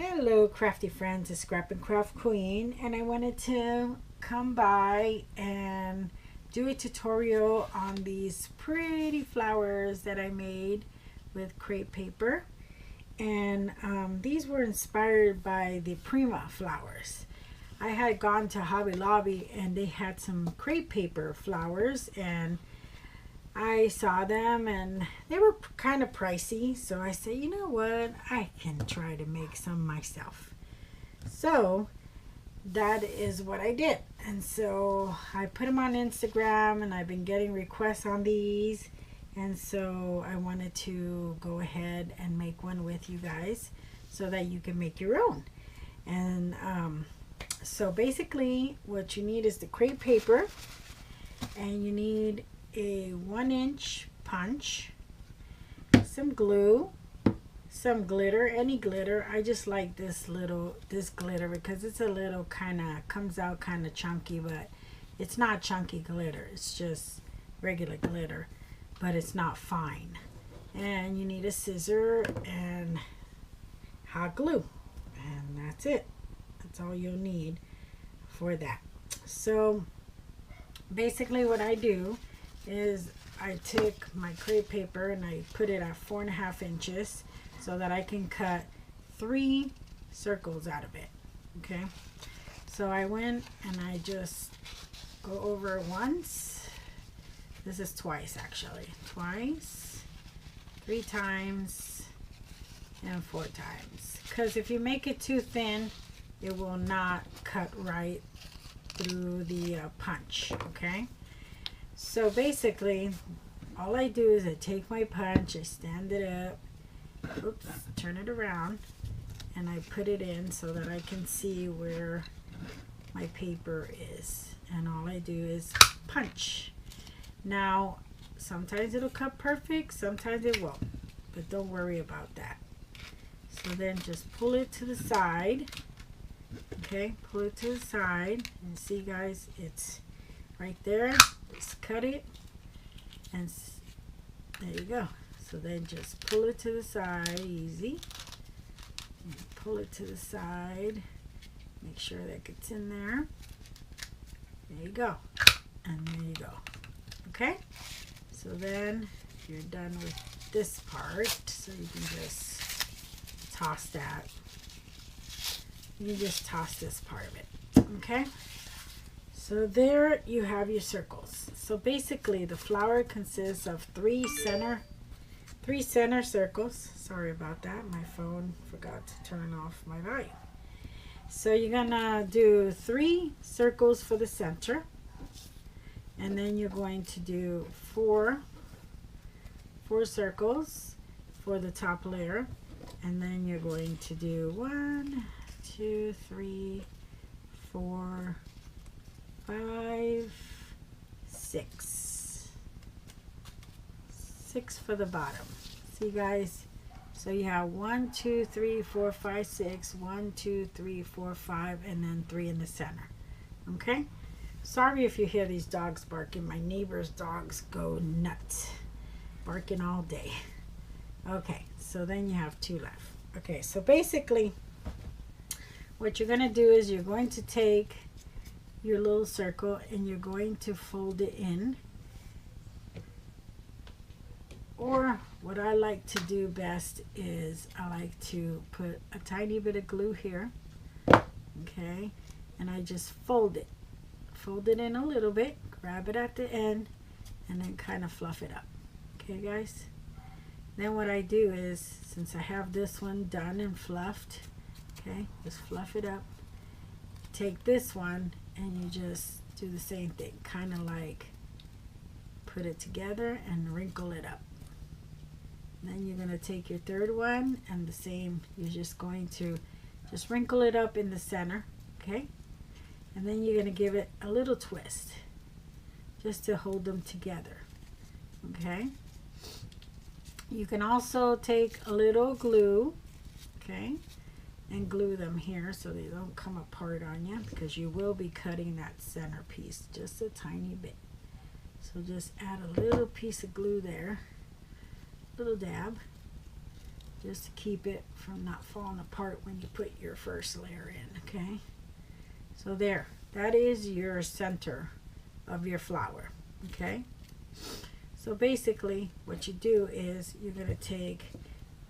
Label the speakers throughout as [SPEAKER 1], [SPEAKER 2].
[SPEAKER 1] Hello crafty friends, it's Scrap and Craft Queen, and I wanted to come by and do a tutorial on these pretty flowers that I made with crepe paper. And these were inspired by the Prima flowers. I had gone to Hobby Lobby and they had some crepe paper flowers, and I saw them and they were kind of pricey, so I said, you know what, I can try to make some myself. So that is what I did, and so I put them on Instagram, and I've been getting requests on these, and so I wanted to go ahead and make one with you guys so that you can make your own. And so basically what you need is the crepe paper, and you need a 1-inch punch, some glue, some glitter, any glitter. I just like this glitter because it's a little kind of comes out kind of chunky, but it's not chunky glitter, it's just regular glitter, but it's not fine. And you need a scissor and hot glue, and that's it. That's all you'll need for that. So basically what I do is I take my crepe paper and I put it at 4.5 inches so that I can cut 3 circles out of it. Okay, so I went and I just go over it once. This is twice, actually. Twice, 3 times, and 4 times, because if you make it too thin it will not cut right through the punch. Okay, so basically all I do is I take my punch, I stand it up, oops, turn it around, and I put it in so that I can see where my paper is, and all I do is punch. Now sometimes it'll cut perfect, sometimes it won't, but don't worry about that. So then just pull it to the side. Okay, pull it to the side, and see guys, it's right there. Just cut it, and there you go. So then just pull it to the side, easy. And pull it to the side, make sure that gets in there. There you go, and there you go. Okay, so then you're done with this part, so you can just toss that. You just toss this part of it. Okay, so there you have your circles. So basically the flower consists of 3 center circles. Sorry about that, my phone forgot to turn off my volume. So you're gonna do 3 circles for the center, and then you're going to do 4 circles for the top layer, and then you're going to do 1, 2, 3, 4, 5, 6 for the bottom. See guys, so you have 1, 2, 3, 4, 5, 6, 1, 2, 3, 4, 5, and then 3 in the center. Okay, sorry if you hear these dogs barking. My neighbor's dogs go nuts, barking all day. Okay, so then you have 2 left. Okay, so basically what you're going to do is you're going to take your little circle and you're going to fold it in, or what I like to do best is I like to put a tiny bit of glue here. Okay, and I just fold it in a little bit, grab it at the end, and then kind of fluff it up. Okay guys, then what I do is, since I have this one done and fluffed, okay, just fluff it up. Take this one and you just do the same thing, kind of like put it together and wrinkle it up. Then you're going to take your third one and the same, you're just going to just wrinkle it up in the center. Okay, and then you're going to give it a little twist just to hold them together. Okay, you can also take a little glue, okay, and glue them here so they don't come apart on you, because you will be cutting that center piece just a tiny bit. So just add a little piece of glue there, little dab, just to keep it from not falling apart when you put your first layer in. Okay, so there, that is your center of your flower. Okay, so basically what you do is you're going to take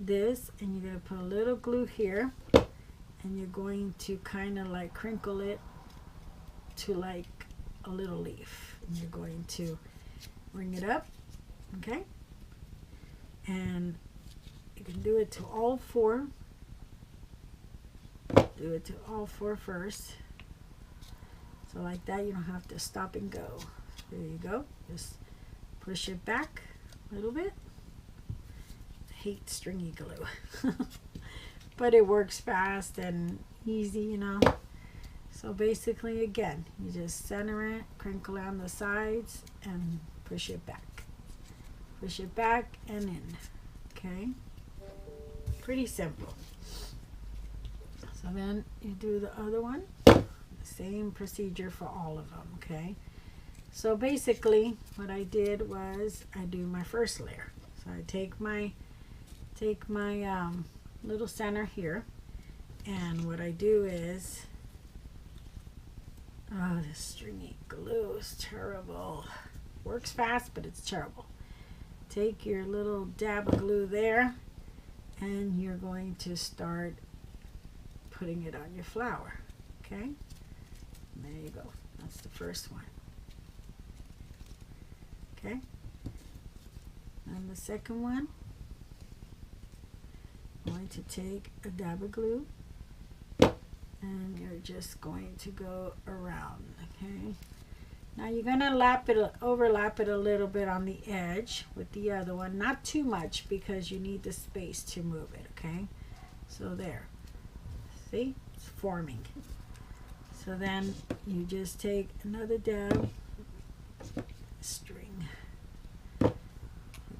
[SPEAKER 1] this and you're going to put a little glue here, and you're going to kind of like crinkle it to like a little leaf, and you're going to bring it up. Okay, and you can do it to all four. Do it to all four first. So like that, you don't have to stop and go. There you go. Just push it back a little bit. I hate stringy glue. But it works fast and easy, you know. So basically, again, you just center it, crinkle on the sides, and push it back. Push it back and in. Okay? Pretty simple. So then you do the other one. Same procedure for all of them. Okay? So basically, what I did was I do my first layer. So I take my little center here, and what I do is, oh, this stringy glue is terrible. Works fast, but it's terrible. Take your little dab of glue there, and you're going to start putting it on your flower. Okay? And there you go. That's the first one. Okay? And the second one, I'm going to take a dab of glue, and you're just going to go around. Okay? Now you're going to overlap it a little bit on the edge with the other one. Not too much, because you need the space to move it. Okay? So there. See? It's forming. So then you just take another dab, string. Take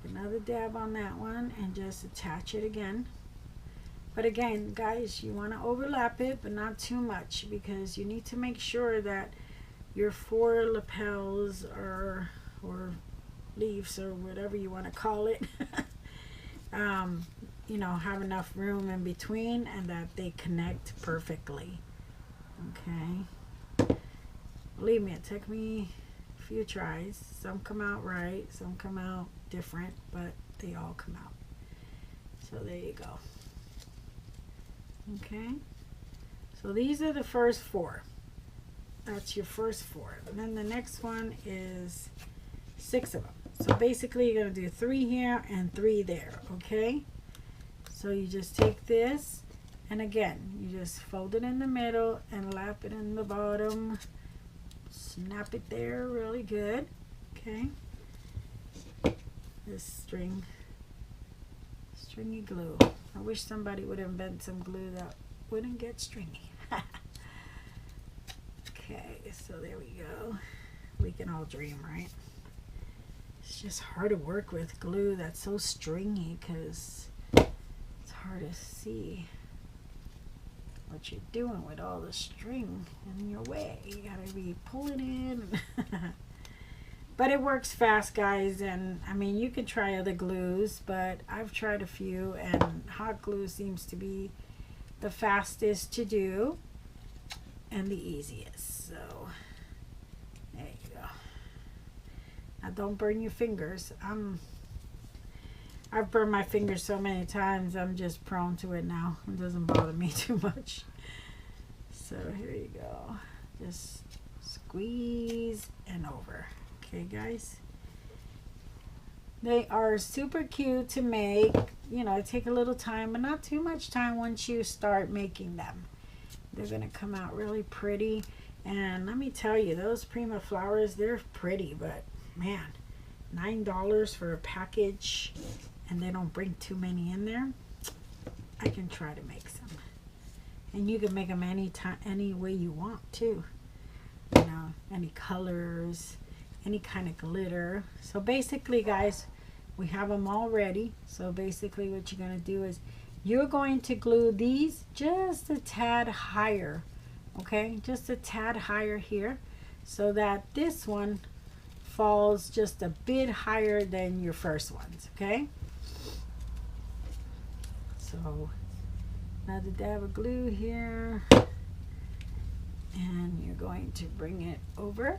[SPEAKER 1] another dab on that one and just attach it again. But again, guys, you want to overlap it, but not too much, because you need to make sure that your 4 lapels or leaves or whatever you want to call it, you know, have enough room in between and that they connect perfectly. Okay. Believe me, it took me a few tries. Some come out right, some come out different, but they all come out. So there you go. Okay. So these are the first 4. That's your first 4. And then the next one is 6 of them. So basically you're going to do 3 here and 3 there. Okay. So you just take this, and again, you just fold it in the middle and lap it in the bottom. Snap it there really good. Okay. This stringy glue. I wish somebody would invent some glue that wouldn't get stringy. Okay, so there we go. We can all dream, right? It's just hard to work with glue that's so stringy, because it's hard to see what you're doing with all the string in your way. You gotta be pulling in. But it works fast, guys, and I mean, you could try other glues, but I've tried a few, and hot glue seems to be the fastest to do and the easiest. So there you go. Now don't burn your fingers. I've burned my fingers so many times, I'm just prone to it now. It doesn't bother me too much. So here you go. Just squeeze and over. Okay, guys. They are super cute to make. You know, take a little time, but not too much time once you start making them. They're going to come out really pretty. And let me tell you, those Prima flowers, they're pretty, but man, $9 for a package, and they don't bring too many in there. I can try to make some. And you can make them any way you want too. You know, any colors, any kind of glitter. So basically, guys, we have them all ready. So basically what you're going to do is you're going to glue these just a tad higher. Okay, just a tad higher here, so that this one falls just a bit higher than your first ones. Okay, So another dab of glue here, and you're going to bring it over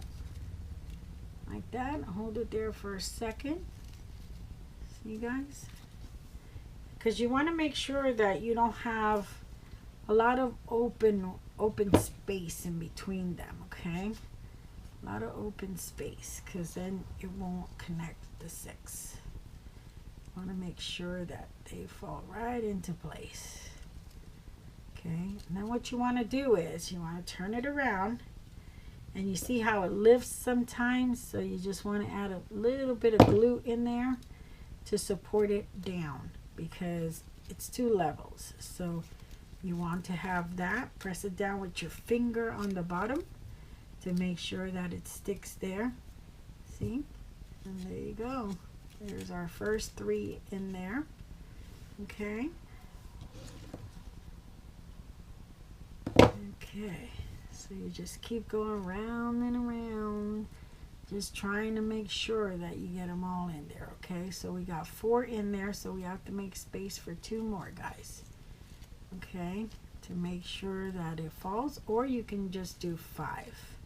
[SPEAKER 1] like that. Hold it there for a second. See, guys? Because you want to make sure that you don't have a lot of open space in between them, okay? A lot of open space, because then it won't connect the 6. Want to make sure that they fall right into place. Okay, and then what you want to do is you want to turn it around, and you see how it lifts sometimes, so you just want to add a little bit of glue in there to support it down, because it's 2 levels. So you want to have that. Press it down with your finger on the bottom to make sure that it sticks there. See? And there you go. There's our first 3 in there. Okay. Okay. So you just keep going around and around, just trying to make sure that you get them all in there. Okay. So we got 4 in there, so we have to make space for 2 more, guys. Okay. To make sure that it falls, or you can just do 5.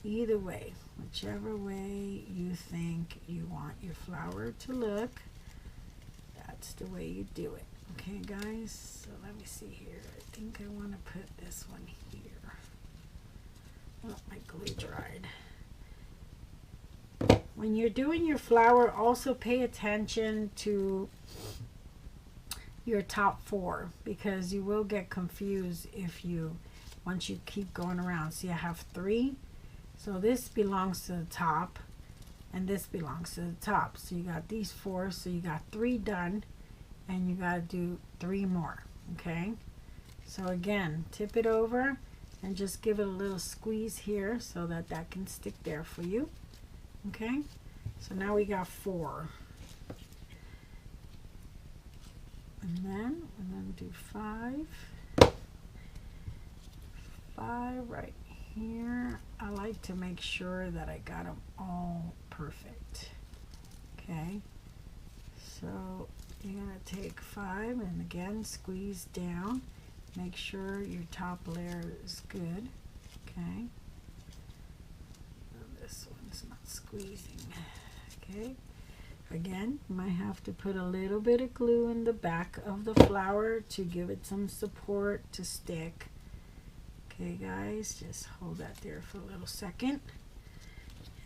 [SPEAKER 1] Either way, whichever way you think you want your flower to look, that's the way you do it. Okay, guys, so let me see here. I think I want to put this one here. Oh, my glue dried. When you're doing your flower, also pay attention to your top 4, because you will get confused once you keep going around. See, I have 3. So this belongs to the top, and this belongs to the top. So you got these 4, so you got 3 done, and you got to do 3 more. Okay, so again, tip it over and just give it a little squeeze here so that that can stick there for you. Okay, so now we got 4, and then we're going to do 5 right here. I like to make sure that I got them all perfect. Okay, so you're going to take 5 and again squeeze down. Make sure your top layer is good. Okay, this one's not squeezing. Okay, again, you might have to put a little bit of glue in the back of the flower to give it some support to stick. Okay, guys, just hold that there for a little second.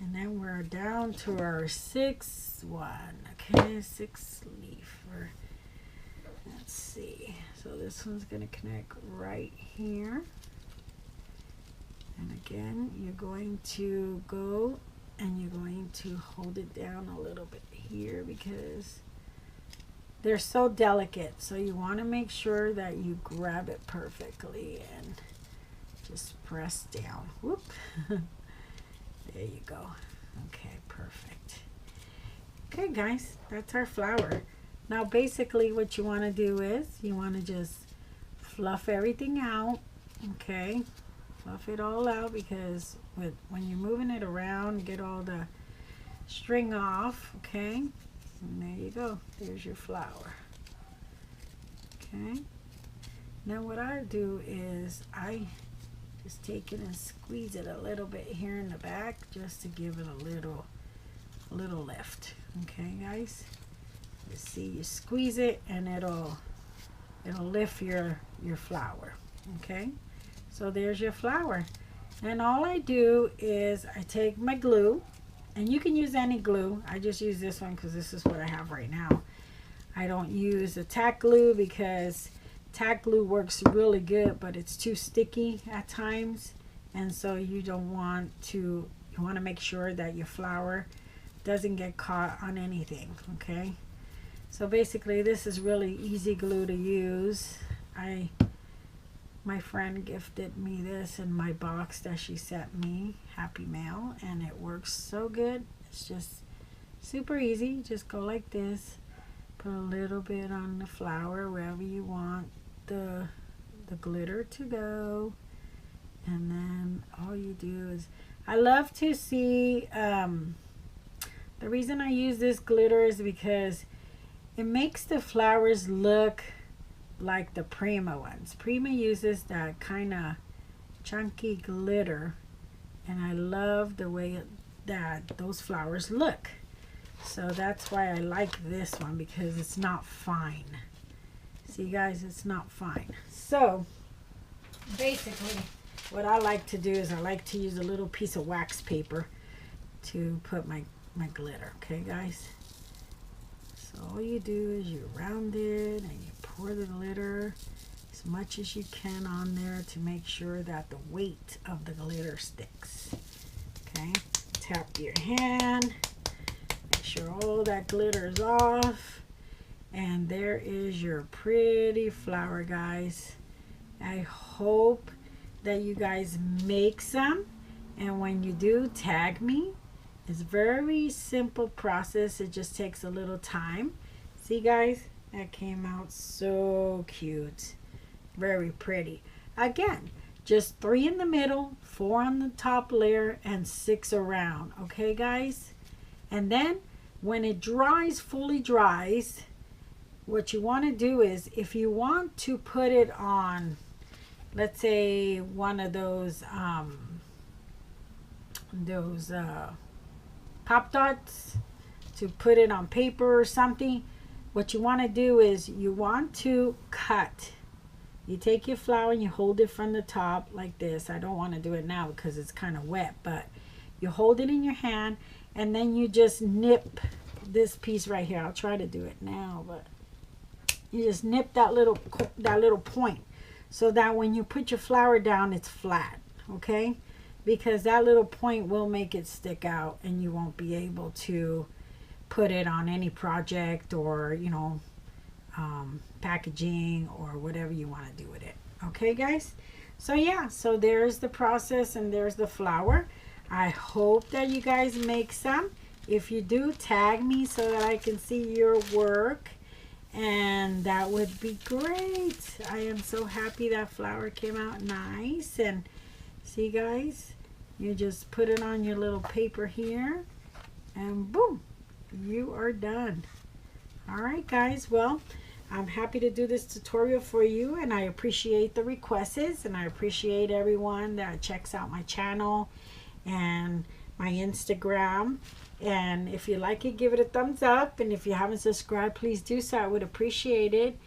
[SPEAKER 1] And then we're down to our 6th one. Okay, 6th leaf. Let's see. So this one's going to connect right here. And again, you're going to go and you're going to hold it down a little bit here, because they're so delicate. So you want to make sure that you grab it perfectly and just press down. Whoop. There you go. Okay, perfect. Okay, guys, that's our flower. Now basically what you want to do is you want to just fluff everything out. Okay, fluff it all out, because when you're moving it around, get all the string off. Okay, and there you go. There's your flower. Okay, now what I do is I just take it and squeeze it a little bit here in the back, just to give it a little lift. Okay, guys, you see, you squeeze it and it'll lift your flower. Okay, so there's your flower. And all I do is I take my glue, and you can use any glue. I just use this one because this is what I have right now. I don't use the tack glue because tack glue works really good, but it's too sticky at times, and so you want to make sure that your flower doesn't get caught on anything. Okay, so basically this is really easy glue to use. My friend gifted me this in my box that she sent me, Happy Mail, and it works so good. It's just super easy. Just go like this, put a little bit on the flower wherever you want the glitter to go, and then all you do is, I love to see, the reason I use this glitter is because it makes the flowers look like the Prima ones. Prima uses that kind of chunky glitter, and I love the way that those flowers look. So that's why I like this one, because it's not fine. See guys, it's not fine. So basically what I like to do is I like to use a little piece of wax paper to put my glitter. Okay guys, so all you do is you round it and you pour the glitter as much as you can on there to make sure that the weight of the glitter sticks. Okay, tap your hand, make sure all that glitter is off, and there is your pretty flower, guys. I hope that you guys make some, and when you do, tag me. It's a very simple process. It just takes a little time. See guys, that came out so cute, very pretty. Again, just 3 in the middle, 4 on the top layer, and 6 around. Okay guys, and then when it dries, fully dries, what you want to do is, if you want to put it on, let's say one of those pop dots, to put it on paper or something, what you want to do is you want to cut. You take your flower and you hold it from the top like this. I don't want to do it now because it's kind of wet, but you hold it in your hand and then you just nip this piece right here. I'll try to do it now, but you just nip that little point, so that when you put your flower down, it's flat. Okay, because that little point will make it stick out and you won't be able to put it on any project, or you know, packaging or whatever you want to do with it. Okay guys, so yeah, so there's the process and there's the flower. I hope that you guys make some. If you do, tag me so that I can see your work, and that would be great. I am so happy that flower came out nice. And see guys, you just put it on your little paper here and boom, you are done. All right guys, well, I'm happy to do this tutorial for you, and I appreciate the requests, and I appreciate everyone that checks out my channel and my Instagram. And if you like it, give it a thumbs up, and if you haven't subscribed, please do so. I would appreciate it.